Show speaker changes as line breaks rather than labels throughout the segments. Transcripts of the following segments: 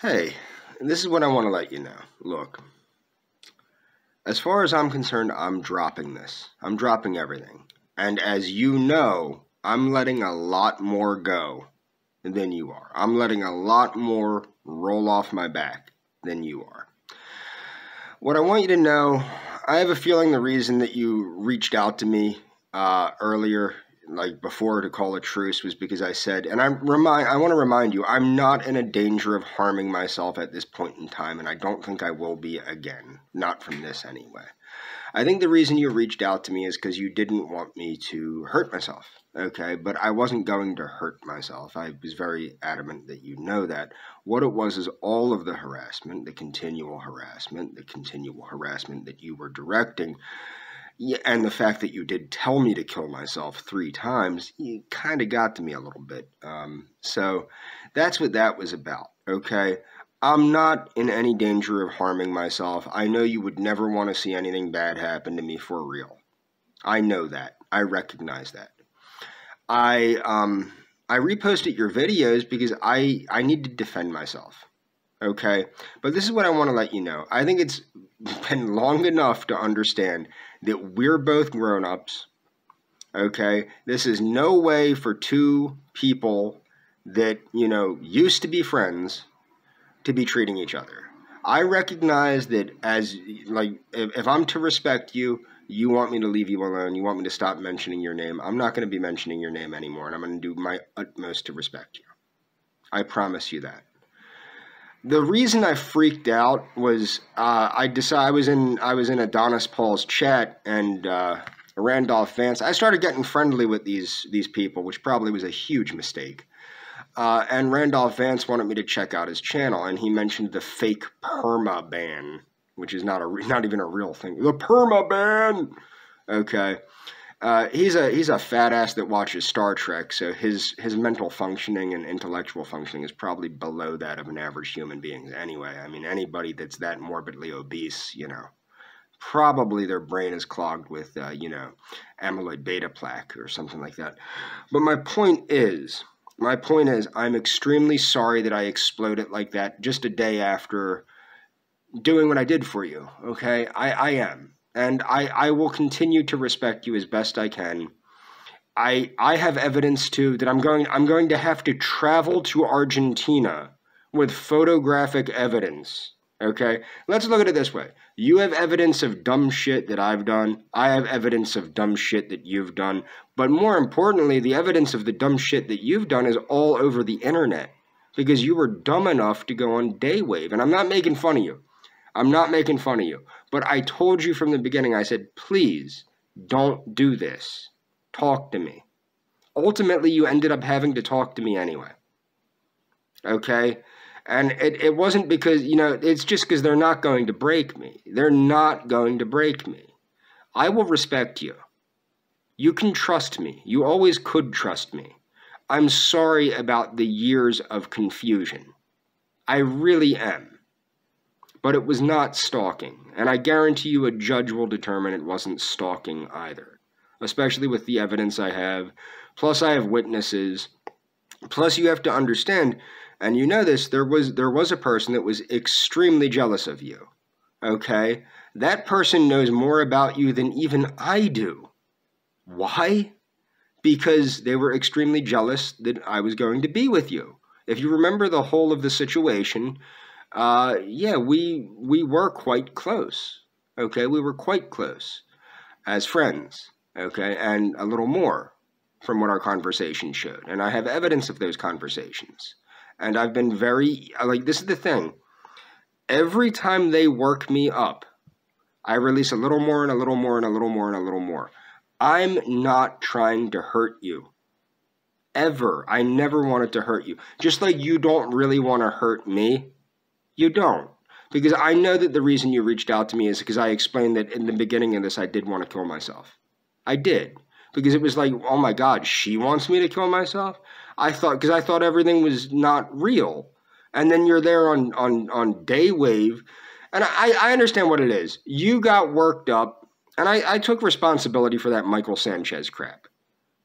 Hey, this is what I want to let you know. Look, as far as I'm concerned, I'm dropping this. I'm dropping everything. And as you know, I'm letting a lot more go than you are. I'm letting a lot more roll off my back than you are. What I want you to know, I have a feeling the reason that you reached out to me earlier, like before, to call a truce was because I said, and I want to remind you, I'm not in a danger of harming myself at this point in time, and I don't think I will be again, not from this anyway. I think the reason you reached out to me is because you didn't want me to hurt myself, okay? But I wasn't going to hurt myself. I was very adamant that you know that. What it was is all of the harassment, the continual harassment that you were directing, and the fact that you did tell me to kill myself 3 times, you kind of got to me a little bit. So that's what that was about, okay? I'm not in any danger of harming myself. I know you would never want to see anything bad happen to me for real. I know that. I recognize that. I reposted your videos because I need to defend myself, okay? But this is what I want to let you know. I think it's been long enough to understand that we're both grown-ups, okay? This is no way for 2 people that, used to be friends to be treating each other. I recognize that as, if I'm to respect you, you want me to leave you alone, you want me to stop mentioning your name, I'm not going to be mentioning your name anymore, and I'm going to do my utmost to respect you. I promise you that. The reason I freaked out was I was in Adonis Paul's chat, and Randolph Vance. I started getting friendly with these people, which probably was a huge mistake. And Randolph Vance wanted me to check out his channel, and he mentioned the fake perma ban, which is not even a real thing. The perma ban. Okay. He's a fat ass that watches Star Trek, so his mental functioning and intellectual functioning is probably below that of an average human being anyway. I mean, anybody that's that morbidly obese, probably their brain is clogged with, amyloid beta plaque or something like that. But my point is, I'm extremely sorry that I exploded like that just a day after doing what I did for you, okay? I am. And I will continue to respect you as best I can. I have evidence too that I'm going to have to travel to Argentina with photographic evidence. Okay? Let's look at it this way. You have evidence of dumb shit that I've done. I have evidence of dumb shit that you've done. But more importantly, the evidence of the dumb shit that you've done is all over the internet. Because you were dumb enough to go on Daywave. And I'm not making fun of you. I'm not making fun of you. But I told you from the beginning, I said, please don't do this. Talk to me. Ultimately, you ended up having to talk to me anyway. Okay? And it wasn't because, it's just because they're not going to break me. They're not going to break me. I will respect you. You can trust me. You always could trust me. I'm sorry about the years of confusion. I really am. But it was not stalking, and I guarantee you a judge will determine it wasn't stalking either, especially with the evidence I have, plus I have witnesses, plus you have to understand, and you know this, there was a person that was extremely jealous of you, okay? That person knows more about you than even I do. Why? Because they were extremely jealous that I was going to be with you. If you remember the whole of the situation, yeah, we were quite close, okay? We were quite close as friends, okay? And a little more from what our conversation showed. And I have evidence of those conversations. And I've been very, this is the thing. Every time they work me up, I release a little more and a little more and a little more and a little more. I'm not trying to hurt you. Ever. I never wanted to hurt you. Just like you don't really want to hurt me. You don't. Because I know that the reason you reached out to me is because I explained that in the beginning of this I did want to kill myself. I did. Because it was like, oh my God, she wants me to kill myself? Because I thought everything was not real. And then you're there on Daywave. And I understand what it is. You got worked up. And I took responsibility for that Michael Sanchez crap.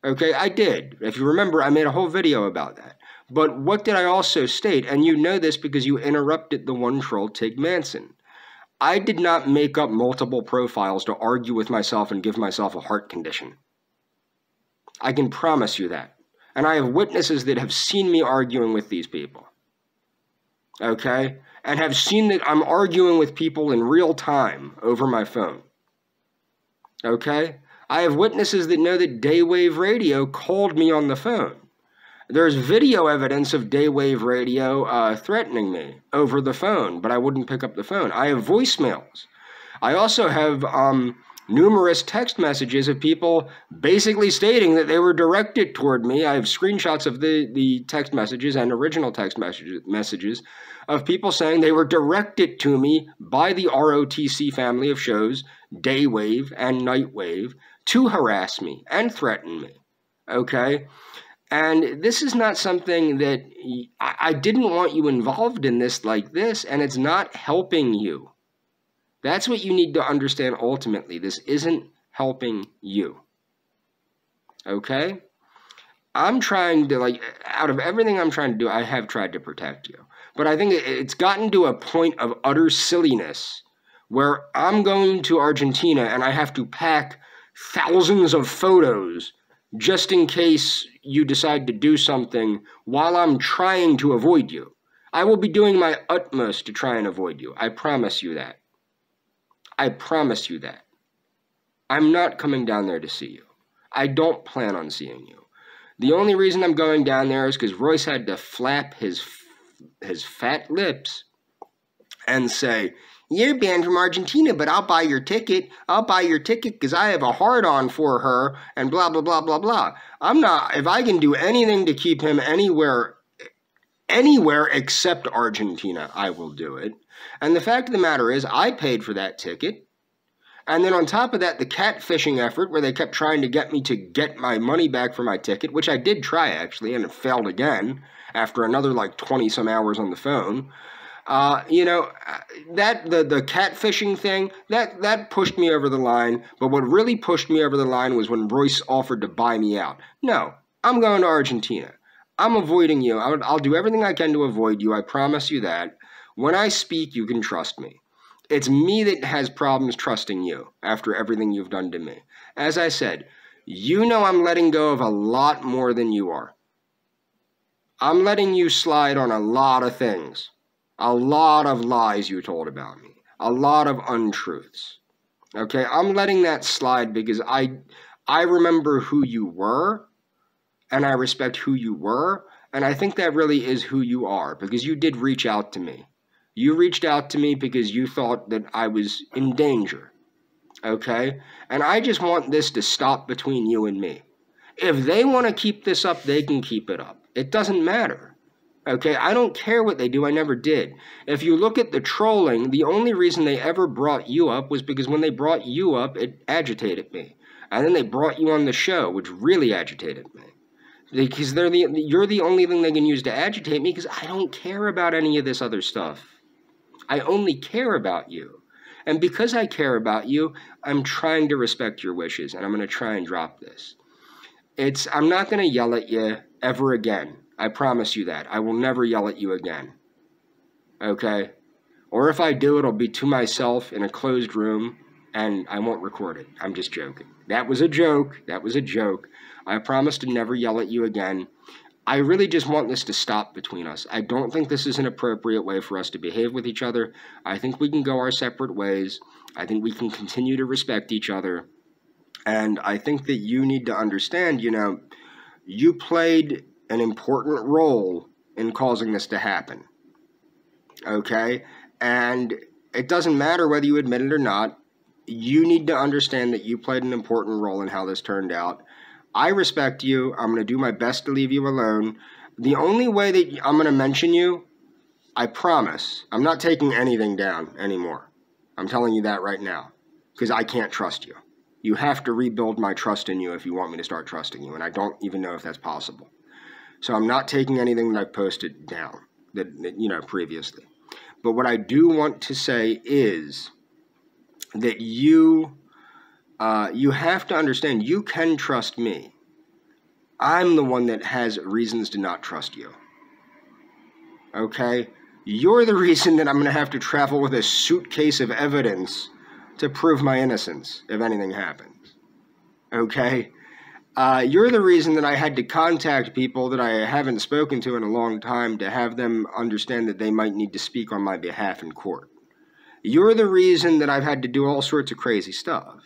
Okay, I did. If you remember, I made a whole video about that. But what did I also state? And you know this because you interrupted the one troll, Tig Manson. I did not make up multiple profiles to argue with myself and give myself a heart condition. I can promise you that. And I have witnesses that have seen me arguing with these people. Okay? And have seen that I'm arguing with people in real time over my phone. Okay? I have witnesses that know that Daywave Radio called me on the phone. There's video evidence of Daywave Radio threatening me over the phone, but I wouldn't pick up the phone. I have voicemails. I also have numerous text messages of people basically stating that they were directed toward me. I have screenshots of the text messages and original text messages of people saying they were directed to me by the ROTC family of shows, Daywave and Nightwave, to harass me and threaten me. Okay? And this is not something that I didn't want you involved in this like this, and it's not helping you. That's what you need to understand ultimately. This isn't helping you. Okay? I'm trying to, like, out of everything I'm trying to do, I have tried to protect you. But I think it's gotten to a point of utter silliness where I'm going to Argentina and I have to pack thousands of photos just in case you decide to do something while I'm trying to avoid you. I will be doing my utmost to try and avoid you. I promise you that. I promise you that. I'm not coming down there to see you. I don't plan on seeing you. The only reason I'm going down there is because Royce had to flap his fat lips and say, "You're banned from Argentina, but I'll buy your ticket. I'll buy your ticket because I have a hard-on for her," and blah, blah, blah, blah, blah. I'm not, if I can do anything to keep him anywhere except Argentina, I will do it. And the fact of the matter is, I paid for that ticket. And then on top of that, the catfishing effort, where they kept trying to get me to get my money back for my ticket, which I did try, actually, and it failed again after another, like, 20-some hours on the phone. You know, the catfishing thing, that pushed me over the line. But what really pushed me over the line was when Royce offered to buy me out. No, I'm going to Argentina. I'm avoiding you. I'll do everything I can to avoid you. I promise you that. When I speak, you can trust me. It's me that has problems trusting you after everything you've done to me. As I said, you know I'm letting go of a lot more than you are. I'm letting you slide on a lot of things. A lot of lies you told about me. A lot of untruths. Okay, I'm letting that slide because I remember who you were, and I respect who you were, and I think that really is who you are, because you did reach out to me. You reached out to me because you thought that I was in danger. Okay? And I just want this to stop between you and me. If they want to keep this up, they can keep it up. It doesn't matter. Okay? I don't care what they do. I never did. If you look at the trolling, the only reason they ever brought you up was because when they brought you up, it agitated me. And then they brought you on the show, which really agitated me. Because you're the only thing they can use to agitate me, because I don't care about any of this other stuff. I only care about you. And because I care about you, I'm trying to respect your wishes, and I'm going to try and drop this. I'm not going to yell at you ever again. I promise you that. I will never yell at you again. Okay? Or if I do, it'll be to myself in a closed room, and I won't record it. I'm just joking. That was a joke. That was a joke. I promise to never yell at you again. I really just want this to stop between us. I don't think this is an appropriate way for us to behave with each other. I think we can go our separate ways. I think we can continue to respect each other. And I think that you need to understand, you know, you played an important role in causing this to happen. Okay? And it doesn't matter whether you admit it or not. You need to understand that you played an important role in how this turned out. I respect you. I'm going to do my best to leave you alone. The only way that I'm going to mention you, I promise, I'm not taking anything down anymore. I'm telling you that right now, because I can't trust you. You have to rebuild my trust in you if you want me to start trusting you, and I don't even know if that's possible. So I'm not taking anything that I've posted down, previously. But what I do want to say is that you have to understand, you can trust me. I'm the one that has reasons to not trust you. Okay? You're the reason that I'm going to have to travel with a suitcase of evidence to prove my innocence if anything happens. Okay? You're the reason that I had to contact people that I haven't spoken to in a long time to have them understand that they might need to speak on my behalf in court. You're the reason that I've had to do all sorts of crazy stuff.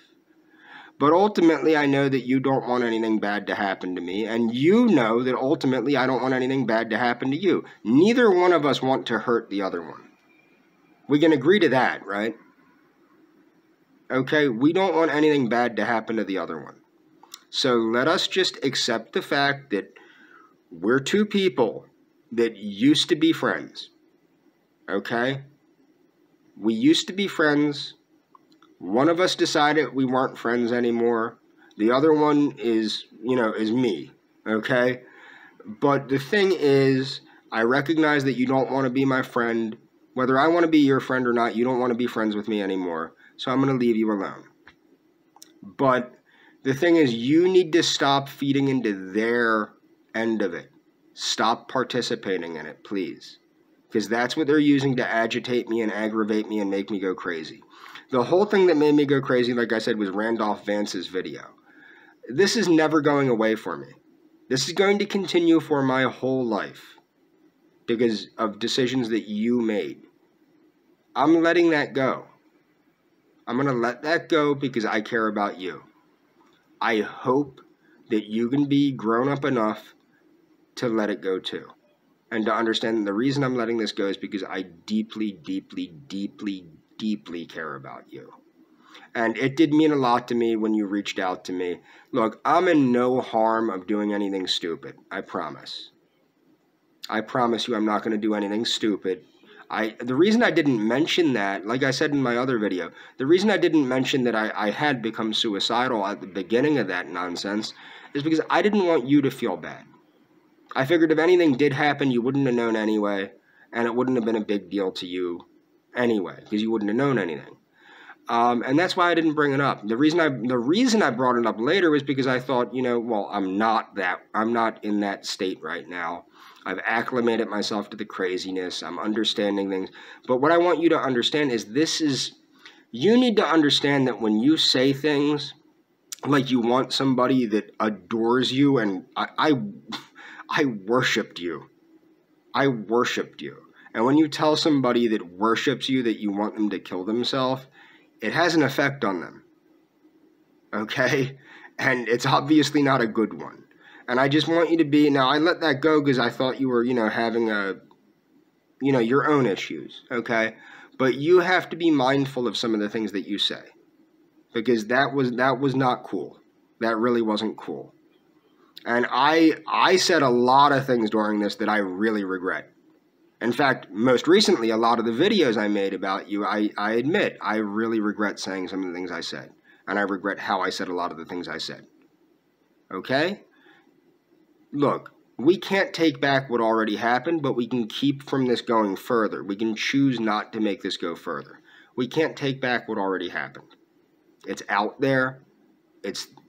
But ultimately, I know that you don't want anything bad to happen to me, and you know that ultimately I don't want anything bad to happen to you. Neither one of us want to hurt the other one. We can agree to that, right? Okay, we don't want anything bad to happen to the other one. So let us just accept the fact that we're two people that used to be friends. Okay? We used to be friends. One of us decided we weren't friends anymore. The other one is me, okay? But the thing is, I recognize that you don't want to be my friend. Whether I want to be your friend or not, you don't want to be friends with me anymore. So I'm going to leave you alone. But the thing is, you need to stop feeding into their end of it. Stop participating in it, please. Because that's what they're using to agitate me and aggravate me and make me go crazy. The whole thing that made me go crazy, like I said, was Randolph Vance's video. This is never going away for me. This is going to continue for my whole life because of decisions that you made. I'm letting that go. I'm going to let that go because I care about you. I hope that you can be grown up enough to let it go too. And to understand the reason I'm letting this go is because I deeply, deeply, deeply, deeply care about you. And it did mean a lot to me when you reached out to me. Look, I'm in no harm of doing anything stupid. I promise. I promise you I'm not going to do anything stupid. The reason I didn't mention that, like I said in my other video, the reason I didn't mention that I had become suicidal at the beginning of that nonsense is because I didn't want you to feel bad. I figured if anything did happen, you wouldn't have known anyway, and it wouldn't have been a big deal to you anyway, because you wouldn't have known anything. And that's why I didn't bring it up. The reason I brought it up later was because I thought, well, I'm not in that state right now. I've acclimated myself to the craziness. I'm understanding things. But what I want you to understand is you need to understand that when you say things like you want somebody that adores you, and I worshipped you. I worshipped you. And when you tell somebody that worships you that you want them to kill themselves, it has an effect on them. Okay? And it's obviously not a good one. And I just want you to be... Now, I let that go because I thought you were, having your own issues. Okay? But you have to be mindful of some of the things that you say. Because that was not cool. That really wasn't cool. And I said a lot of things during this that I really regret. In fact, most recently, a lot of the videos I made about you, I admit, I really regret saying some of the things I said. And I regret how I said a lot of the things I said. Okay? Look, we can't take back what already happened, but we can keep from this going further. We can choose not to make this go further. We can't take back what already happened. It's out there.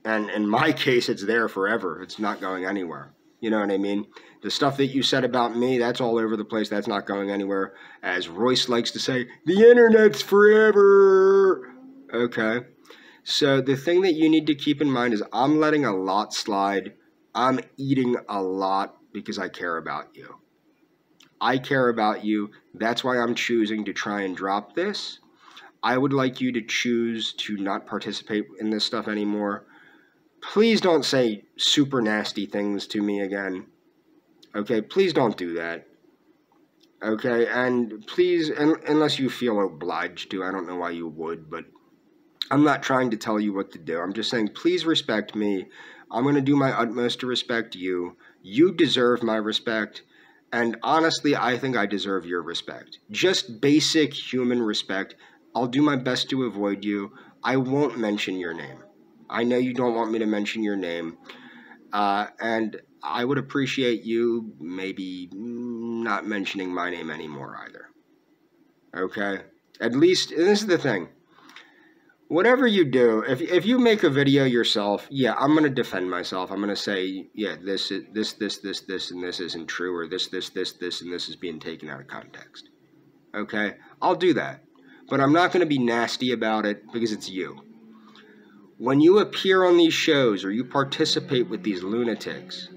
And in my case, it's there forever. It's not going anywhere. You know what I mean? The stuff that you said about me, that's all over the place. That's not going anywhere. As Royce likes to say, the internet's forever. Okay. So the thing that you need to keep in mind is I'm letting a lot slide. I'm eating a lot because I care about you. I care about you. That's why I'm choosing to try and drop this. I would like you to choose to not participate in this stuff anymore. Please don't say super nasty things to me again. Okay, please don't do that. Okay, and please, unless you feel obliged to, I don't know why you would, but I'm not trying to tell you what to do. I'm just saying, please respect me. I'm going to do my utmost to respect you. You deserve my respect. And honestly, I think I deserve your respect. Just basic human respect. I'll do my best to avoid you. I won't mention your name. I know you don't want me to mention your name. And I would appreciate you maybe not mentioning my name anymore either. Okay? At least, and this is the thing. whatever you do, if you make a video yourself, yeah, I'm going to defend myself. I'm going to say, yeah, this, and this isn't true, or this, and this is being taken out of context. Okay? I'll do that. But I'm not going to be nasty about it because it's you. When you appear on these shows or you participate with these lunatics,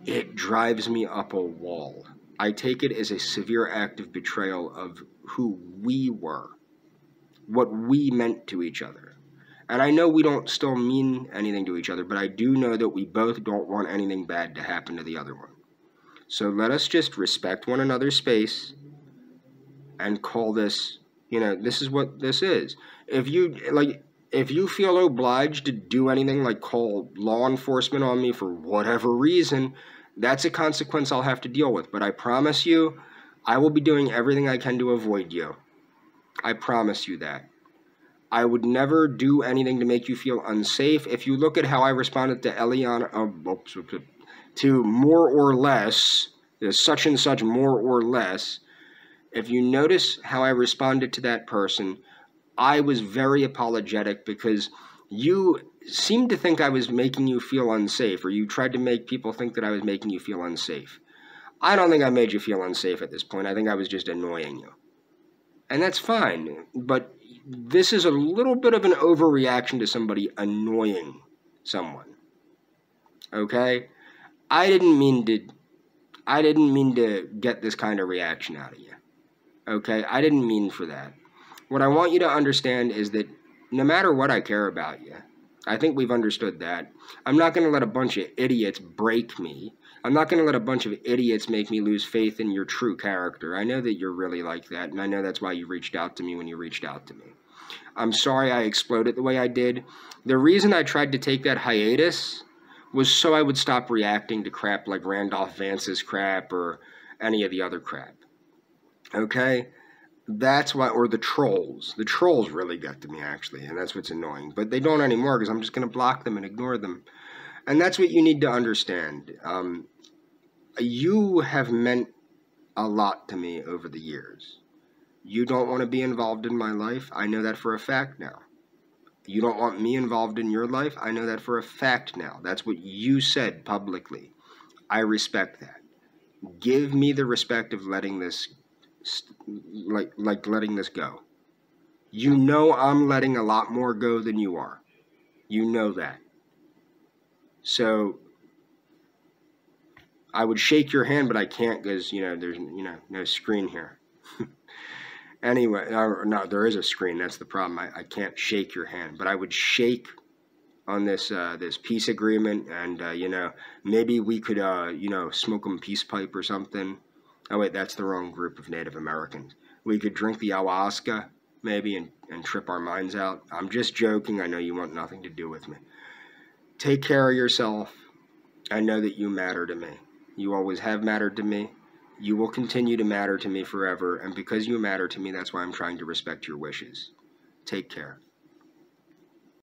it drives me up a wall. I take it as a severe act of betrayal of who we were, what we meant to each other. And I know we don't still mean anything to each other, but I do know that we both don't want anything bad to happen to the other one. So let us just respect one another's space and call this, this is what this is. If you feel obliged to do anything like call law enforcement on me for whatever reason, that's a consequence I'll have to deal with. But I promise you, I will be doing everything I can to avoid you. I promise you that. I would never do anything to make you feel unsafe. If you look at how I responded to Eliana, to more or less, such and such more or less, if you notice how I responded to that person, I was very apologetic because you seemed to think I was making you feel unsafe, or you tried to make people think that I was making you feel unsafe. I don't think I made you feel unsafe at this point. I think I was just annoying you. And that's fine, but this is a little bit of an overreaction to somebody annoying someone. Okay? I didn't mean to get this kind of reaction out of you. Okay? I didn't mean for that. What I want you to understand is that no matter what, I care about you. I think we've understood that. I'm not going to let a bunch of idiots break me. I'm not going to let a bunch of idiots make me lose faith in your true character. I know that you're really like that, and I know that's why you reached out to me when you reached out to me. I'm sorry I exploded the way I did. The reason I tried to take that hiatus was so I would stop reacting to crap like Randolph Vance's crap or any of the other crap. Okay? That's why, or the trolls. The trolls really get to me, actually, and that's what's annoying. But they don't anymore because I'm just going to block them and ignore them. And that's what you need to understand. You have meant a lot to me over the years. You don't want to be involved in my life. I know that for a fact now. You don't want me involved in your life. I know that for a fact now. That's what you said publicly. I respect that. Give me the respect of letting this letting this go. You know I'm letting a lot more go than you are. You know that. So I would shake your hand, but I can't because, there's, no screen here. Anyway, no, there is a screen. That's the problem. I can't shake your hand, but I would shake on this this peace agreement, and, maybe we could, smoke a peace pipe or something. Oh, wait, that's the wrong group of Native Americans. We could drink the ayahuasca, maybe, and trip our minds out. I'm just joking. I know you want nothing to do with me. Take care of yourself. I know that you matter to me. You always have mattered to me. You will continue to matter to me forever. And because you matter to me, that's why I'm trying to respect your wishes. Take care.